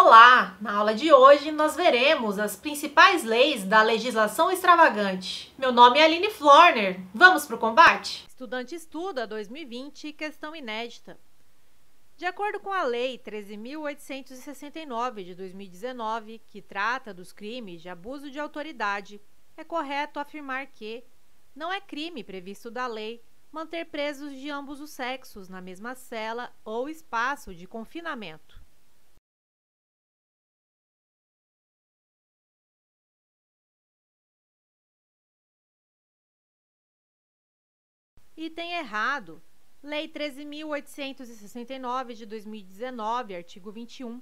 Olá! Na aula de hoje nós veremos as principais leis da legislação extravagante. Meu nome é Aline Florner. Vamos para o combate? Estudante Estuda 2020, questão inédita. De acordo com a Lei 13.869 de 2019, que trata dos crimes de abuso de autoridade, é correto afirmar que não é crime previsto da lei manter presos de ambos os sexos na mesma cela ou espaço de confinamento. Item errado. Lei 13.869 de 2019, artigo 21.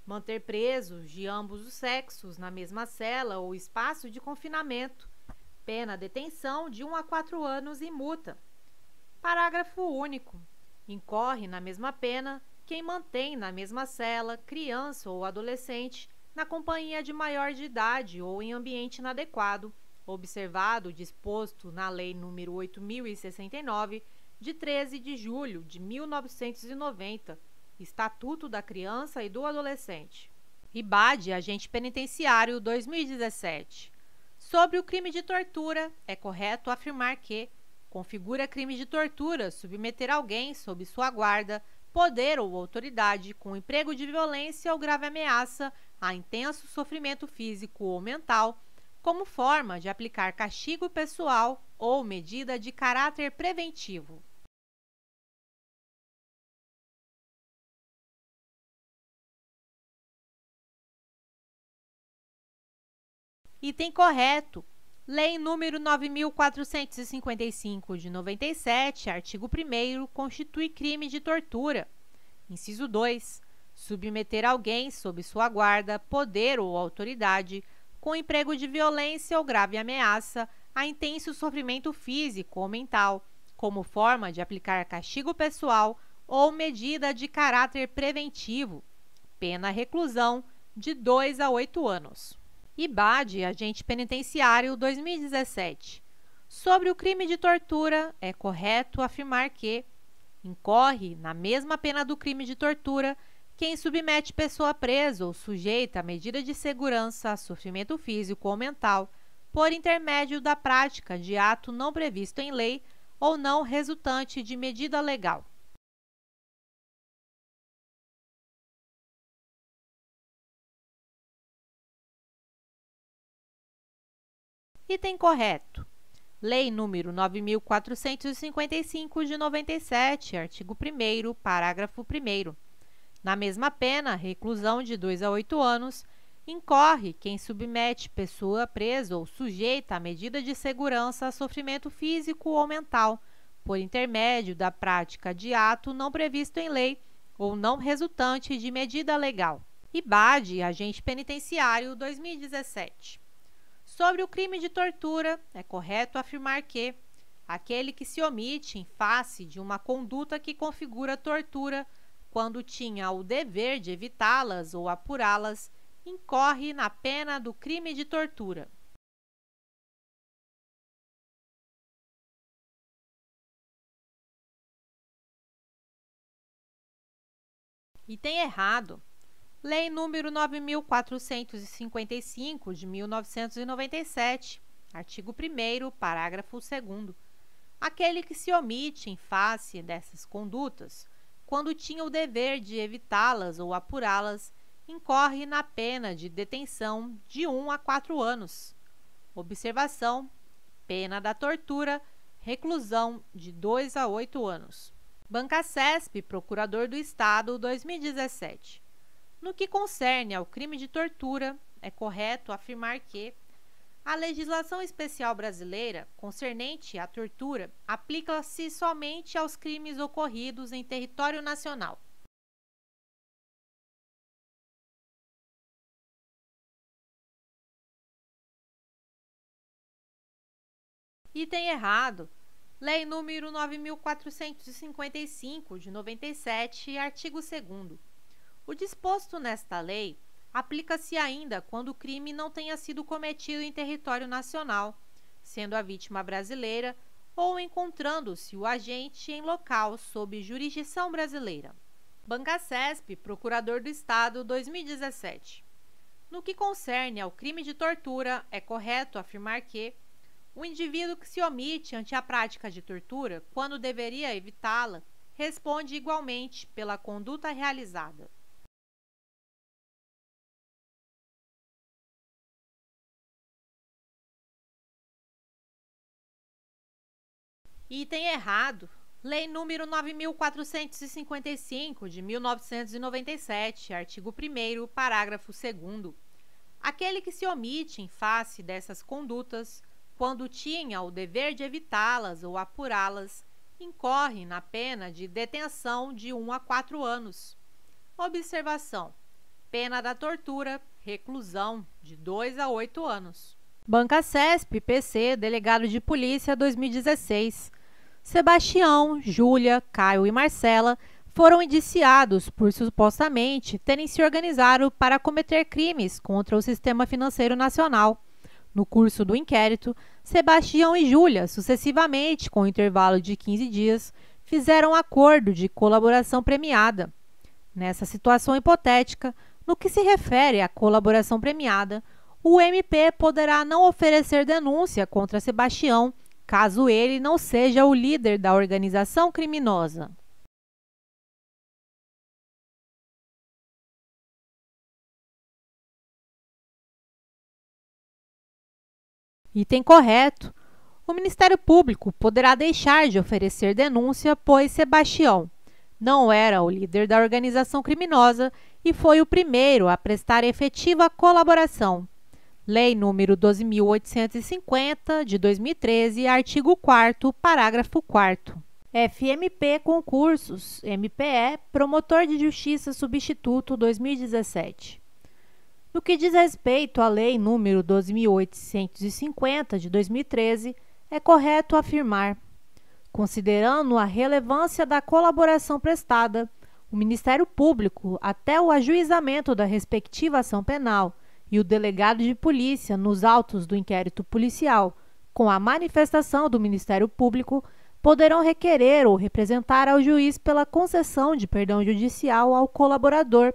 Manter presos de ambos os sexos na mesma cela ou espaço de confinamento. Pena detenção de 1 a 4 anos e multa. Parágrafo único. Incorre na mesma pena quem mantém na mesma cela criança ou adolescente na companhia de maior de idade ou em ambiente inadequado, observado o disposto na Lei nº 8.069, de 13 de julho de 1990, Estatuto da Criança e do Adolescente. IBAD, Agente Penitenciário 2017. Sobre o crime de tortura, é correto afirmar que configura crime de tortura submeter alguém sob sua guarda, poder ou autoridade com emprego de violência ou grave ameaça a intenso sofrimento físico ou mental, como forma de aplicar castigo pessoal ou medida de caráter preventivo. Item correto. Lei nº 9.455 de 97, artigo 1º, constitui crime de tortura. Inciso 2. Submeter alguém sob sua guarda, poder ou autoridade com emprego de violência ou grave ameaça a intenso sofrimento físico ou mental, como forma de aplicar castigo pessoal ou medida de caráter preventivo. Pena reclusão de 2 a 8 anos. IBAD, Agente Penitenciário 2017. Sobre o crime de tortura, é correto afirmar que incorre na mesma pena do crime de tortura quem submete pessoa presa ou sujeita a medida de segurança a sofrimento físico ou mental por intermédio da prática de ato não previsto em lei ou não resultante de medida legal. Item correto. Lei nº 9.455 de 97, artigo 1º, parágrafo 1º. Na mesma pena, reclusão de 2 a 8 anos, incorre quem submete pessoa presa ou sujeita a medida de segurança a sofrimento físico ou mental, por intermédio da prática de ato não previsto em lei ou não resultante de medida legal. IBAD, Agente Penitenciário 2017. Sobre o crime de tortura, é correto afirmar que aquele que se omite em face de uma conduta que configura tortura quando tinha o dever de evitá-las ou apurá-las, incorre na pena do crime de tortura. Item errado. Lei nº 9.455 de 1997, artigo 1º, parágrafo 2º. Aquele que se omite em face dessas condutas, quando tinha o dever de evitá-las ou apurá-las, incorre na pena de detenção de 1 a 4 anos. Observação: pena da tortura, reclusão de 2 a 8 anos. Bancacesp, Procurador do Estado, 2017. No que concerne ao crime de tortura, é correto afirmar que a legislação especial brasileira concernente à tortura aplica-se somente aos crimes ocorridos em território nacional. Item errado. Lei nº 9.455 de 97, artigo 2º. O disposto nesta lei aplica-se ainda quando o crime não tenha sido cometido em território nacional, sendo a vítima brasileira ou encontrando-se o agente em local sob jurisdição brasileira. Bancacesp, Procurador do Estado, 2017. No que concerne ao crime de tortura, é correto afirmar que o indivíduo que se omite ante a prática de tortura, quando deveria evitá-la, responde igualmente pela conduta realizada. Item errado. Lei nº 9.455, de 1997, artigo 1º, parágrafo 2º. Aquele que se omite em face dessas condutas, quando tinha o dever de evitá-las ou apurá-las, incorre na pena de detenção de 1 a 4 anos. Observação: pena da tortura, reclusão de 2 a 8 anos. Bancacesp, PC, Delegado de Polícia, 2016. Sebastião, Júlia, Caio e Marcela foram indiciados por supostamente terem se organizado para cometer crimes contra o sistema financeiro nacional. No curso do inquérito, Sebastião e Júlia, sucessivamente com intervalo de 15 dias, fizeram acordo de colaboração premiada. Nessa situação hipotética, no que se refere à colaboração premiada, o MP poderá não oferecer denúncia contra Sebastião, caso ele não seja o líder da organização criminosa. Item correto. O Ministério Público poderá deixar de oferecer denúncia, pois Sebastião não era o líder da organização criminosa e foi o primeiro a prestar efetiva colaboração. Lei nº 12.850, de 2013, artigo 4º, parágrafo 4º. FMP Concursos, MPE, Promotor de Justiça Substituto, 2017. No que diz respeito à Lei nº 12.850, de 2013, é correto afirmar: considerando a relevância da colaboração prestada, o Ministério Público, até o ajuizamento da respectiva ação penal, e o delegado de polícia, nos autos do inquérito policial, com a manifestação do Ministério Público, poderão requerer ou representar ao juiz pela concessão de perdão judicial ao colaborador,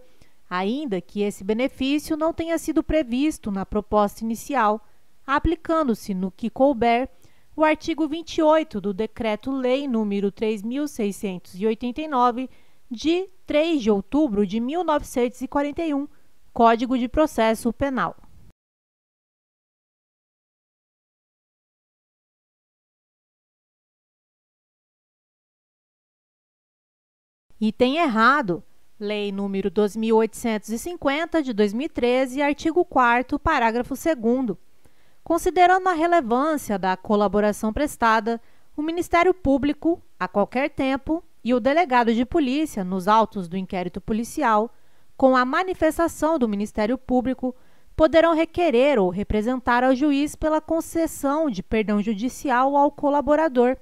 ainda que esse benefício não tenha sido previsto na proposta inicial, aplicando-se, no que couber, o artigo 28 do Decreto-Lei nº 3.689, de 3 de outubro de 1941, Código de Processo Penal. Item errado. Lei nº 12.850, de 2013, artigo 4º, parágrafo 2º. Considerando a relevância da colaboração prestada, o Ministério Público, a qualquer tempo, e o delegado de polícia, nos autos do inquérito policial, com a manifestação do Ministério Público, poderão requerer ou representar ao juiz pela concessão de perdão judicial ao colaborador,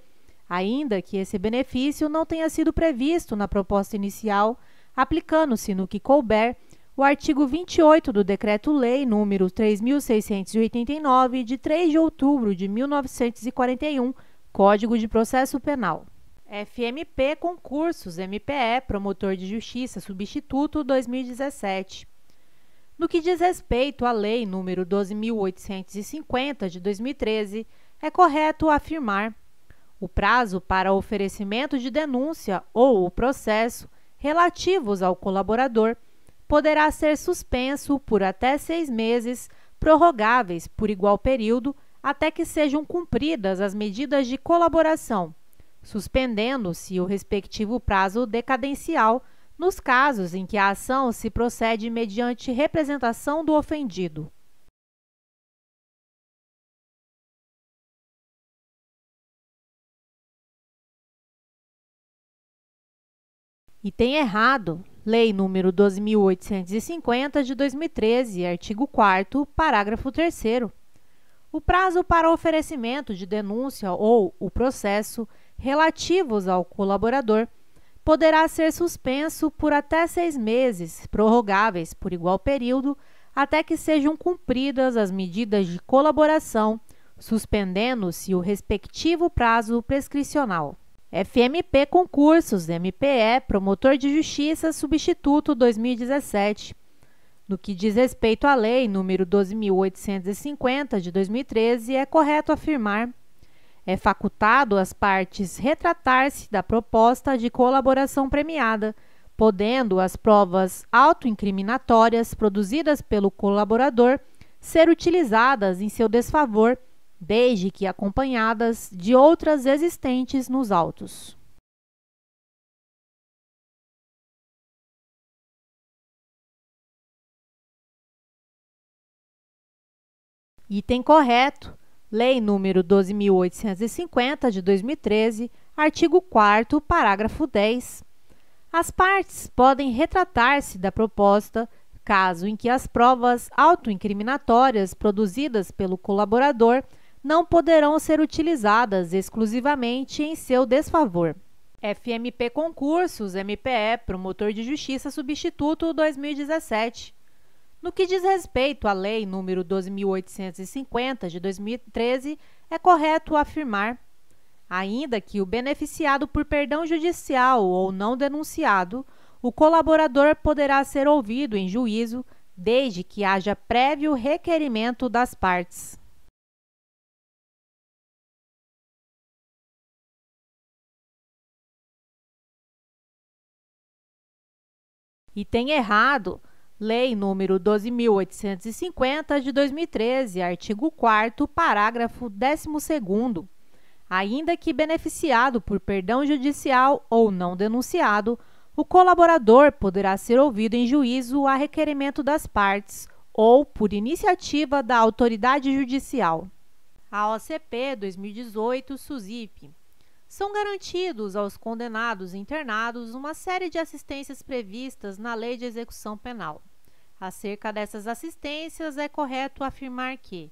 ainda que esse benefício não tenha sido previsto na proposta inicial, aplicando-se, no que couber, o artigo 28 do Decreto-Lei nº 3.689, de 3 de outubro de 1941, Código de Processo Penal. FMP Concursos, MPE, Promotor de Justiça Substituto, 2017. No que diz respeito à Lei nº 12.850, de 2013, é correto afirmar: o prazo para oferecimento de denúncia ou o processo relativos ao colaborador poderá ser suspenso por até 6 meses, prorrogáveis por igual período, até que sejam cumpridas as medidas de colaboração, suspendendo-se o respectivo prazo decadencial nos casos em que a ação se procede mediante representação do ofendido. Item errado. Lei nº 12.850, de 2013, artigo 4º, parágrafo 3º. O prazo para oferecimento de denúncia ou o processo relativos ao colaborador poderá ser suspenso por até 6 meses, prorrogáveis por igual período, até que sejam cumpridas as medidas de colaboração, suspendendo-se o respectivo prazo prescricional. FMP Concursos, MPE, Promotor de Justiça, Substituto 2017. No que diz respeito à Lei nº 12.850, de 2013, é correto afirmar: é facultado às partes retratar-se da proposta de colaboração premiada, podendo as provas autoincriminatórias produzidas pelo colaborador ser utilizadas em seu desfavor, desde que acompanhadas de outras existentes nos autos. Item correto. Lei nº 12.850, de 2013, artigo 4º, parágrafo 10. As partes podem retratar-se da proposta, caso em que as provas autoincriminatórias produzidas pelo colaborador não poderão ser utilizadas exclusivamente em seu desfavor. FMP Concursos, MPE, Promotor de Justiça Substituto 2017. No que diz respeito à Lei nº 12.850, de 2013, é correto afirmar: ainda que o beneficiado por perdão judicial ou não denunciado, o colaborador poderá ser ouvido em juízo, desde que haja prévio requerimento das partes. Item errado. Lei nº 12.850, de 2013, artigo 4º, parágrafo 12º. Ainda que beneficiado por perdão judicial ou não denunciado, o colaborador poderá ser ouvido em juízo a requerimento das partes ou por iniciativa da autoridade judicial. A OCP 2018, SUSIP. São garantidos aos condenados internados uma série de assistências previstas na Lei de Execução Penal. Acerca dessas assistências, é correto afirmar que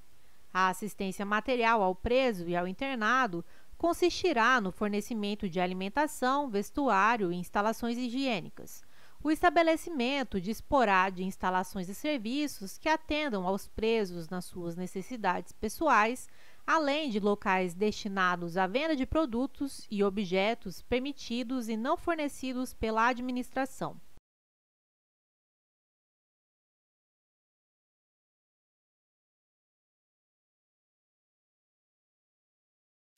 a assistência material ao preso e ao internado consistirá no fornecimento de alimentação, vestuário e instalações higiênicas. O estabelecimento disporá de instalações e serviços que atendam aos presos nas suas necessidades pessoais, além de locais destinados à venda de produtos e objetos permitidos e não fornecidos pela administração.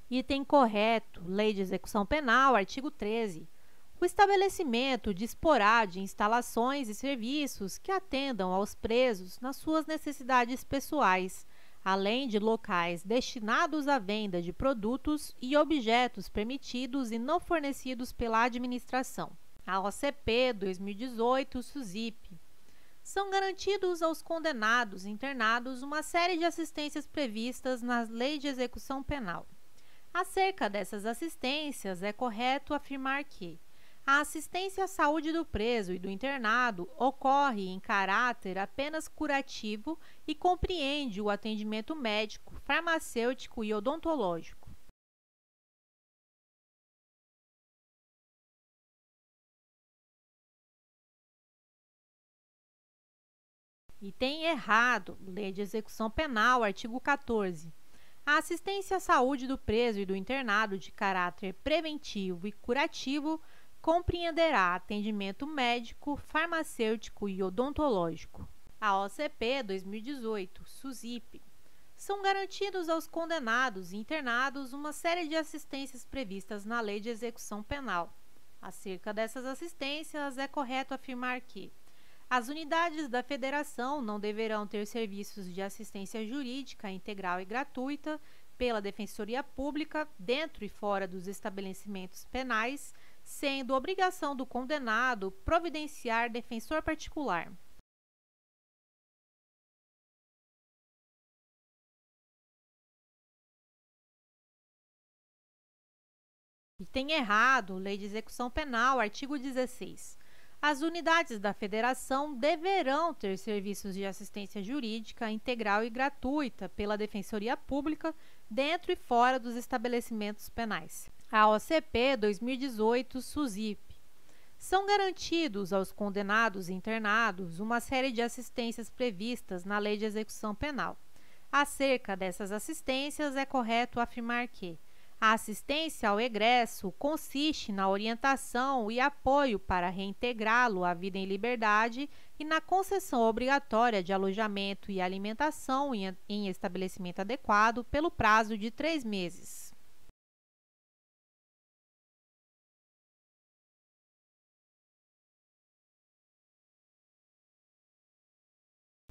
Item correto. Lei de Execução Penal, artigo 13. O estabelecimento disporá de instalações e serviços que atendam aos presos nas suas necessidades pessoais, além de locais destinados à venda de produtos e objetos permitidos e não fornecidos pela administração. A OCP 2018, SUSIP. São garantidos aos condenados internados uma série de assistências previstas na Lei de Execução Penal. Acerca dessas assistências, é correto afirmar que a assistência à saúde do preso e do internado ocorre em caráter apenas curativo e compreende o atendimento médico, farmacêutico e odontológico. Item errado. Lei de Execução Penal, artigo 14. A assistência à saúde do preso e do internado de caráter preventivo e curativo compreenderá atendimento médico, farmacêutico e odontológico. A OCP 2018, SUSIP. São garantidos aos condenados e internados uma série de assistências previstas na Lei de Execução Penal. Acerca dessas assistências, é correto afirmar que as unidades da Federação não deverão ter serviços de assistência jurídica integral e gratuita pela Defensoria Pública dentro e fora dos estabelecimentos penais, sendo obrigação do condenado providenciar defensor particular. Item errado. Lei de Execução Penal, artigo 16. As unidades da Federação deverão ter serviços de assistência jurídica integral e gratuita pela Defensoria Pública dentro e fora dos estabelecimentos penais. A OCP 2018, SUSIP. São garantidos aos condenados e internados uma série de assistências previstas na Lei de Execução Penal. Acerca dessas assistências, é correto afirmar que A assistência ao egresso consiste na orientação e apoio para reintegrá-lo à vida em liberdade e na concessão obrigatória de alojamento e alimentação em estabelecimento adequado pelo prazo de 3 meses.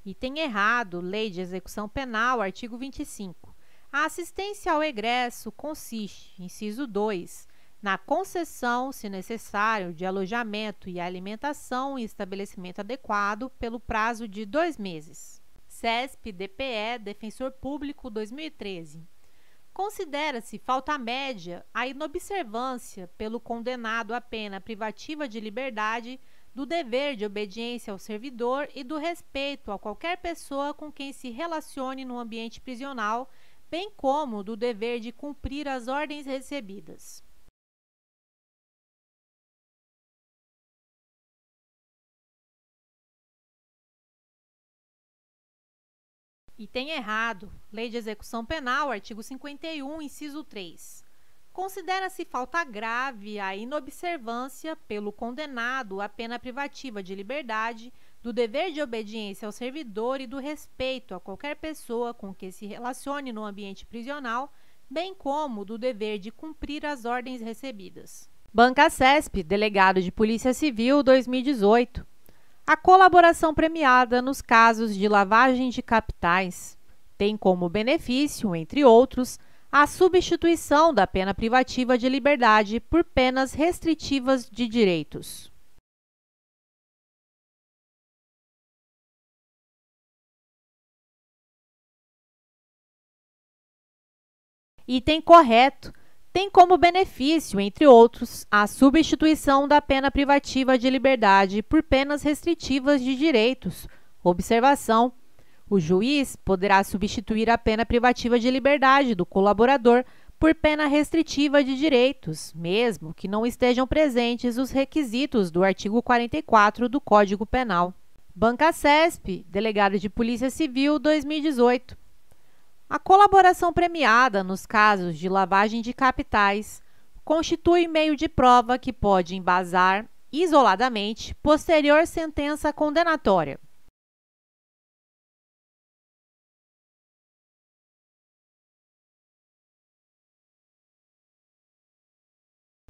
Item errado, Lei de Execução Penal, artigo 25. A assistência ao egresso consiste, inciso 2, na concessão, se necessário, de alojamento e alimentação em estabelecimento adequado pelo prazo de 2 meses. CESP-DPE, Defensor Público, 2013. Considera-se falta média a inobservância pelo condenado à pena privativa de liberdade do dever de obediência ao servidor e do respeito a qualquer pessoa com quem se relacione no ambiente prisional, bem como do dever de cumprir as ordens recebidas. Item errado. Lei de Execução Penal, artigo 51, inciso 3. Considera-se falta grave a inobservância pelo condenado à pena privativa de liberdade do dever de obediência ao servidor e do respeito a qualquer pessoa com que se relacione no ambiente prisional, bem como do dever de cumprir as ordens recebidas. Banca CESP, Delegado de Polícia Civil, 2018. A colaboração premiada nos casos de lavagem de capitais tem como benefício, entre outros, a substituição da pena privativa de liberdade por penas restritivas de direitos. Item correto. Tem como benefício, entre outros, a substituição da pena privativa de liberdade por penas restritivas de direitos. Observação: o juiz poderá substituir a pena privativa de liberdade do colaborador por pena restritiva de direitos, mesmo que não estejam presentes os requisitos do artigo 44 do Código Penal. Banca CESP, Delegado de Polícia Civil, 2018. A colaboração premiada nos casos de lavagem de capitais constitui meio de prova que pode embasar, isoladamente, posterior sentença condenatória.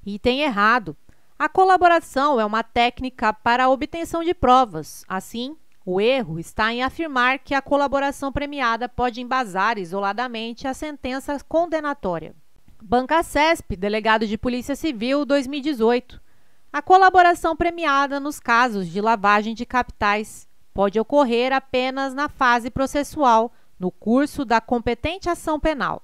Item errado. A colaboração é uma técnica para a obtenção de provas. Assim, o erro está em afirmar que a colaboração premiada pode embasar isoladamente a sentença condenatória. Banca CESP, Delegado de Polícia Civil, 2018. A colaboração premiada nos casos de lavagem de capitais pode ocorrer apenas na fase processual, no curso da competente ação penal.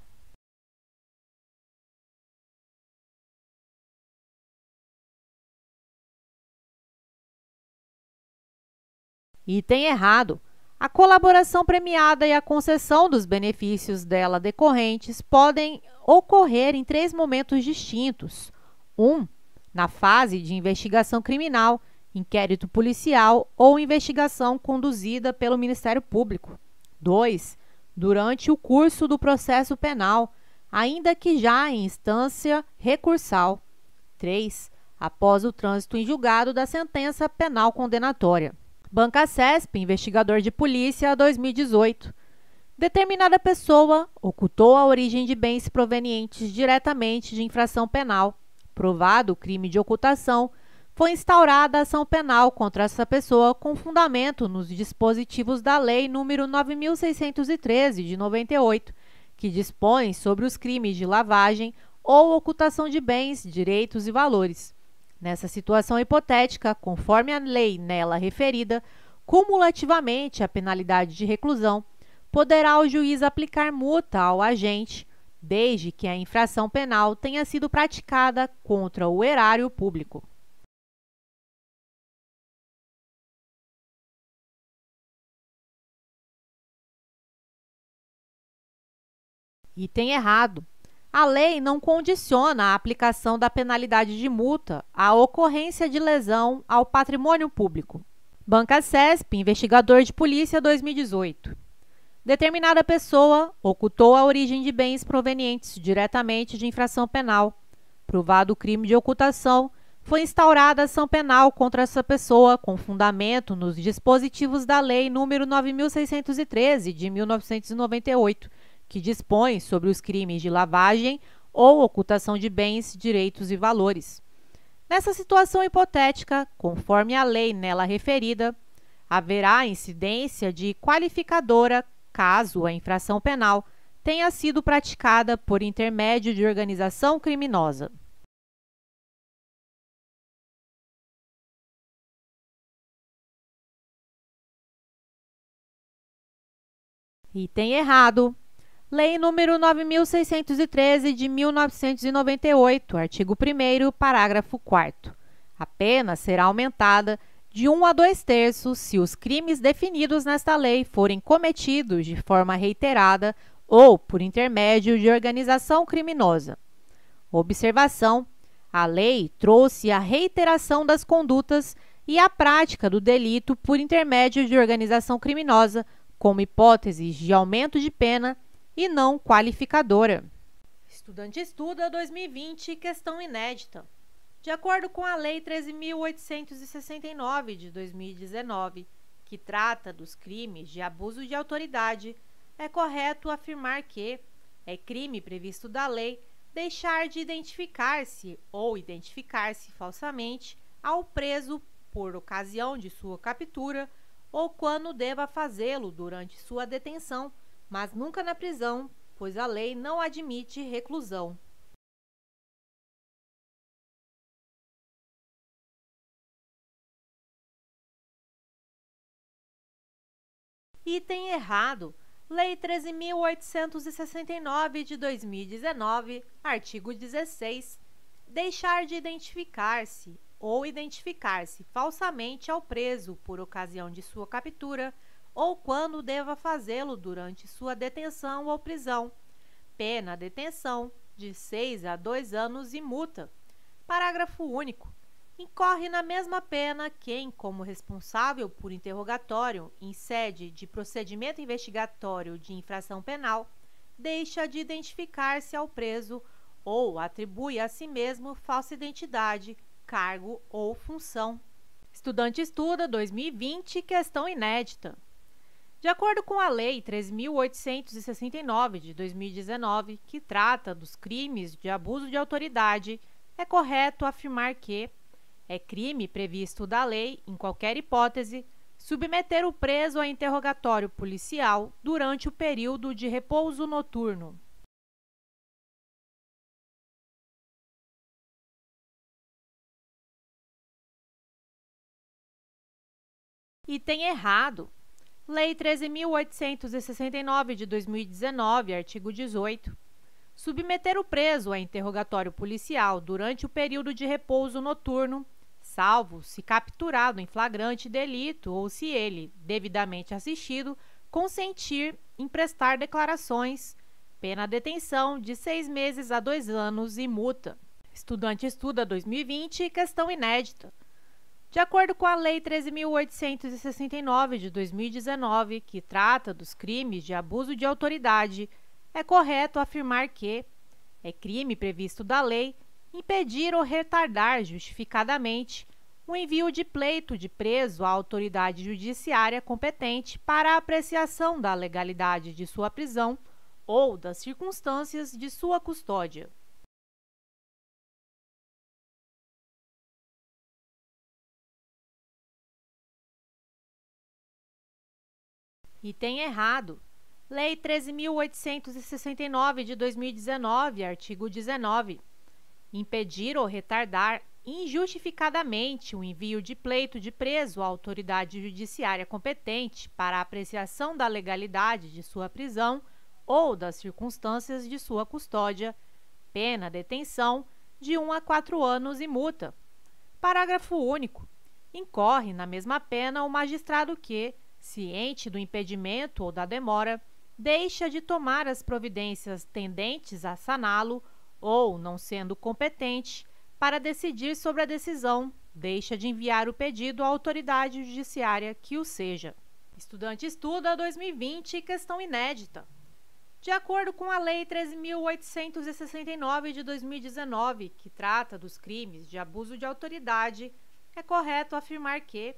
Item errado. A colaboração premiada e a concessão dos benefícios dela decorrentes podem ocorrer em 3 momentos distintos. 1. Na fase de investigação criminal, inquérito policial ou investigação conduzida pelo Ministério Público. 2. Durante o curso do processo penal, ainda que já em instância recursal. 3. Após o trânsito em julgado da sentença penal condenatória. Banca CESP, Investigador de Polícia, 2018. Determinada pessoa ocultou a origem de bens provenientes diretamente de infração penal. Provado o crime de ocultação, foi instaurada ação penal contra essa pessoa com fundamento nos dispositivos da Lei nº 9.613, de 98, que dispõe sobre os crimes de lavagem ou ocultação de bens, direitos e valores. Nessa situação hipotética, conforme a lei nela referida, cumulativamente à penalidade de reclusão, poderá o juiz aplicar multa ao agente, desde que a infração penal tenha sido praticada contra o erário público. Item errado. A lei não condiciona a aplicação da penalidade de multa à ocorrência de lesão ao patrimônio público. Banca CESP, Investigador de Polícia, 2018. Determinada pessoa ocultou a origem de bens provenientes diretamente de infração penal. Provado o crime de ocultação, foi instaurada ação penal contra essa pessoa com fundamento nos dispositivos da Lei nº 9.613, de 1998, que dispõe sobre os crimes de lavagem ou ocultação de bens, direitos e valores. Nessa situação hipotética, conforme a lei nela referida, haverá incidência de qualificadora caso a infração penal tenha sido praticada por intermédio de organização criminosa. Item errado. Lei nº 9.613, de 1998, artigo 1º, parágrafo 4º. A pena será aumentada de 1 a 2/3 se os crimes definidos nesta lei forem cometidos de forma reiterada ou por intermédio de organização criminosa. Observação: a lei trouxe a reiteração das condutas e a prática do delito por intermédio de organização criminosa como hipóteses de aumento de pena e não qualificadora. Estudante Estuda 2020, questão inédita. De acordo com a Lei 13.869 de 2019, que trata dos crimes de abuso de autoridade, é correto afirmar que é crime previsto da lei deixar de identificar-se ou identificar-se falsamente ao preso por ocasião de sua captura ou quando deva fazê-lo durante sua detenção, mas nunca na prisão, pois a lei não admite reclusão. Item errado. Lei 13.869 de 2019, artigo 16. Deixar de identificar-se ou identificar-se falsamente ao preso por ocasião de sua captura ou quando deva fazê-lo durante sua detenção ou prisão. Pena detenção de 6 a 2 anos e multa. Parágrafo único. Incorre na mesma pena quem, como responsável por interrogatório em sede de procedimento investigatório de infração penal, deixa de identificar-se ao preso ou atribui a si mesmo falsa identidade, cargo ou função. Estudante Estuda 2020, questão inédita. De acordo com a Lei 13.869 de 2019, que trata dos crimes de abuso de autoridade, é correto afirmar que é crime previsto da lei, em qualquer hipótese, submeter o preso a interrogatório policial durante o período de repouso noturno. Item errado. Lei 13.869 de 2019, artigo 18. Submeter o preso a interrogatório policial durante o período de repouso noturno, salvo se capturado em flagrante delito ou se ele, devidamente assistido, consentir em prestar declarações, pena detenção de 6 meses a 2 anos e multa. Estudante Estuda 2020, questão inédita. De acordo com a Lei 13.869 de 2019, que trata dos crimes de abuso de autoridade, é correto afirmar que é crime previsto da lei impedir ou retardar justificadamente o envio de pleito de preso à autoridade judiciária competente para a apreciação da legalidade de sua prisão ou das circunstâncias de sua custódia. Item errado. Lei 13.869 de 2019, artigo 19. Impedir ou retardar injustificadamente o envio de pleito de preso à autoridade judiciária competente para a apreciação da legalidade de sua prisão ou das circunstâncias de sua custódia, pena detenção de 1 a 4 anos e multa. Parágrafo único. Incorre na mesma pena o magistrado que, ciente do impedimento ou da demora, deixa de tomar as providências tendentes a saná-lo ou, não sendo competente para decidir sobre a decisão, deixa de enviar o pedido à autoridade judiciária que o seja. Estudante estuda 2020, questão inédita. De acordo com a Lei 13.869 de 2019, que trata dos crimes de abuso de autoridade, é correto afirmar que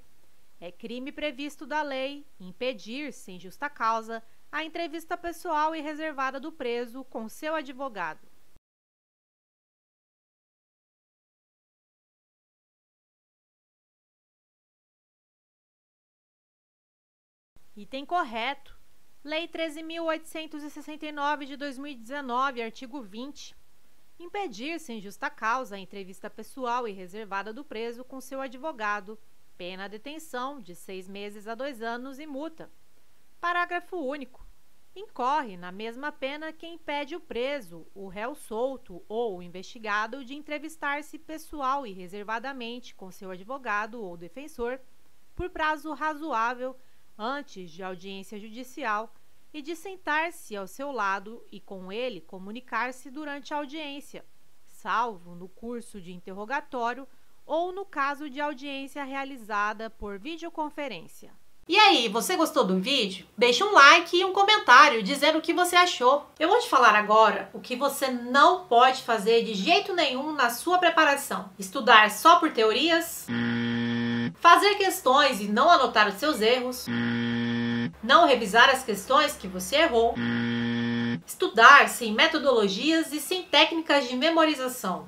é crime previsto da lei impedir, sem justa causa, a entrevista pessoal e reservada do preso com seu advogado. Item correto. Lei 13.869 de 2019, artigo 20. Impedir, sem justa causa, a entrevista pessoal e reservada do preso com seu advogado, pena detenção de 6 meses a 2 anos e multa. Parágrafo único. Incorre na mesma pena quem impede o preso, o réu solto ou o investigado de entrevistar-se pessoal e reservadamente com seu advogado ou defensor por prazo razoável antes de audiência judicial e de sentar-se ao seu lado e com ele comunicar-se durante a audiência, salvo no curso de interrogatório ou no caso de audiência realizada por videoconferência. E aí, você gostou do vídeo? Deixe um like e um comentário dizendo o que você achou. Eu vou te falar agora o que você não pode fazer de jeito nenhum na sua preparação. Estudar só por teorias, fazer questões e não anotar os seus erros, não revisar as questões que você errou, estudar sem metodologias e sem técnicas de memorização.